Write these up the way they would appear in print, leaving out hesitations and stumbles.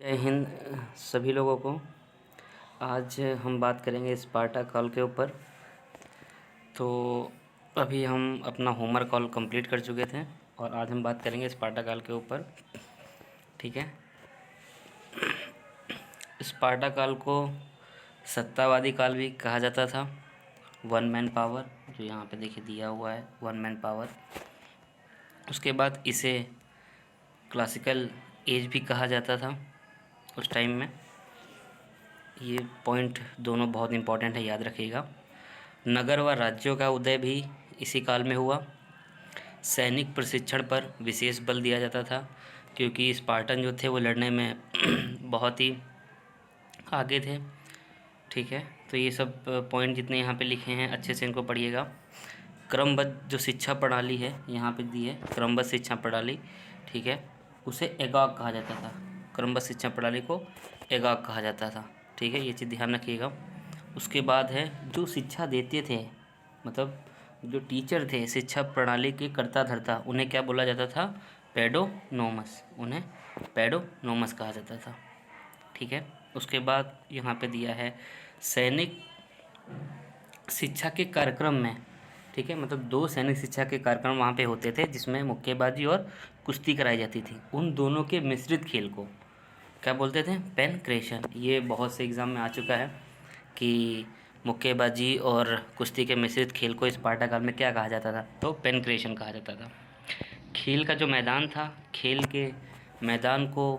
जय हिंद सभी लोगों को। आज हम बात करेंगे स्पार्टा कॉल के ऊपर। तो अभी हम अपना होमवर्क कॉल कंप्लीट कर चुके थे और आज हम बात करेंगे स्पार्टा कॉल के ऊपर। ठीक है। स्पार्टा कॉल को सत्तावादी काल भी कहा जाता था। वन मैन पावर, जो यहाँ पे देखिए दिया हुआ है, वन मैन पावर। उसके बाद इसे क्लासिकल एज भी कहा जाता था उस टाइम में। ये पॉइंट दोनों बहुत इम्पोर्टेंट है, याद रखिएगा। नगर व राज्यों का उदय भी इसी काल में हुआ। सैनिक प्रशिक्षण पर विशेष बल दिया जाता था, क्योंकि स्पार्टन जो थे वो लड़ने में बहुत ही आगे थे। ठीक है, तो ये सब पॉइंट जितने यहाँ पे लिखे हैं अच्छे से इनको पढ़िएगा। क्रमबद्ध जो शिक्षा प्रणाली है यहाँ पे दी है, क्रमबद्ध शिक्षा प्रणाली। ठीक है, उसे एगॉग कहा जाता था। क्रमबद्ध शिक्षा प्रणाली को एगॉग कहा जाता था। ठीक है, ये चीज़ ध्यान रखिएगा। उसके बाद है जो शिक्षा देते थे, मतलब जो टीचर थे शिक्षा प्रणाली के कर्ता धर्ता, उन्हें क्या बोला जाता था? पेडोनोमस। उन्हें पेडोनोमस कहा जाता था। ठीक है, उसके बाद यहाँ पे दिया है सैनिक शिक्षा के कार्यक्रम में। ठीक है, मतलब 2 सैनिक शिक्षा के कार्यक्रम वहाँ पे होते थे, जिसमें मुक्केबाजी और कुश्ती कराई जाती थी। उन दोनों के मिश्रित खेल को क्या बोलते थे? पेनक्रेशन। ये बहुत से एग्ज़ाम में आ चुका है कि मुक्केबाजी और कुश्ती के मिश्रित खेल को स्पार्टा काल में क्या कहा जाता था? तो पेनक्रेशन कहा जाता था। खेल का जो मैदान था, खेल के मैदान को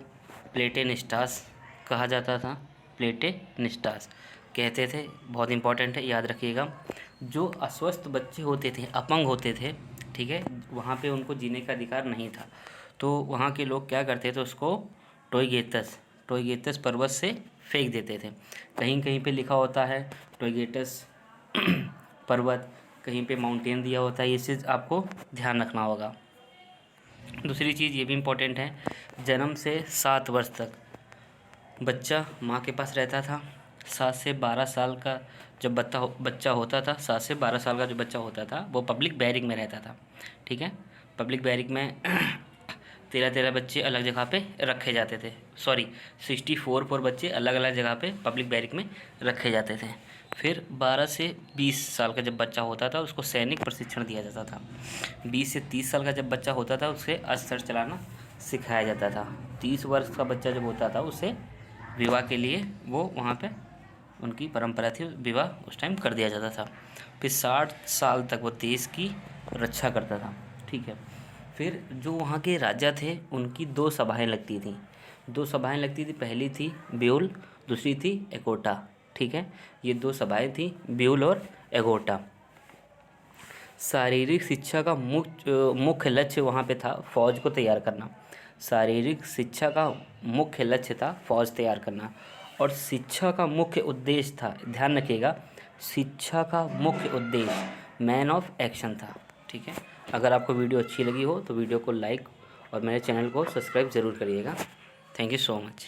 प्लेटेनिस्टास कहा जाता था। प्लेटेनिस्टास कहते थे, बहुत इंपॉर्टेंट है, याद रखिएगा। जो अस्वस्थ बच्चे होते थे, अपंग होते थे, ठीक है, वहाँ पे उनको जीने का अधिकार नहीं था, तो वहाँ के लोग क्या करते थे? उसको टोयगेतस पर्वत से फेंक देते थे। कहीं कहीं पे लिखा होता है टोयगेतस पर्वत, कहीं पे माउंटेन दिया होता है। ये चीज़ आपको ध्यान रखना होगा। दूसरी चीज़ ये भी इम्पोर्टेंट है, जन्म से 7 वर्ष तक बच्चा माँ के पास रहता था। 7 से 12 साल का जब बच्चा होता था, 7 से 12 साल का जो बच्चा होता था वो पब्लिक बैरिक में रहता था। ठीक है, पब्लिक बैरिक में 13 बच्चे अलग जगह पे रखे जाते थे। 64 बच्चे अलग अलग जगह पे पब्लिक बैरिक में रखे जाते थे। फिर 12 से 20 साल का जब बच्चा होता था उसको सैनिक प्रशिक्षण दिया जाता था। 20 से 30 साल का जब बच्चा होता था उसे अस्त्र चलाना सिखाया जाता था। 30 वर्ष का बच्चा जब होता था उसे विवाह के लिए, वो वहाँ पे उनकी परंपरा थी, विवाह उस टाइम कर दिया जाता था। फिर 60 साल तक वो देश की रक्षा करता था। ठीक है, फिर जो वहाँ के राजा थे उनकी 2 सभाएं लगती थी। 2 सभाएं लगती थी, पहली थी ब्यूल, दूसरी थी एगोटा। ठीक है, ये 2 सभाएं थी, ब्यूल और एगोटा। शारीरिक शिक्षा का मुख्य लक्ष्य वहाँ पे था फौज को तैयार करना। शारीरिक शिक्षा का मुख्य लक्ष्य था फौज तैयार करना, और शिक्षा का मुख्य उद्देश्य था, ध्यान रखिएगा, शिक्षा का मुख्य उद्देश्य मैन ऑफ एक्शन था। ठीक है, अगर आपको वीडियो अच्छी लगी हो तो वीडियो को लाइक और मेरे चैनल को सब्सक्राइब ज़रूर करिएगा। Thank you so much.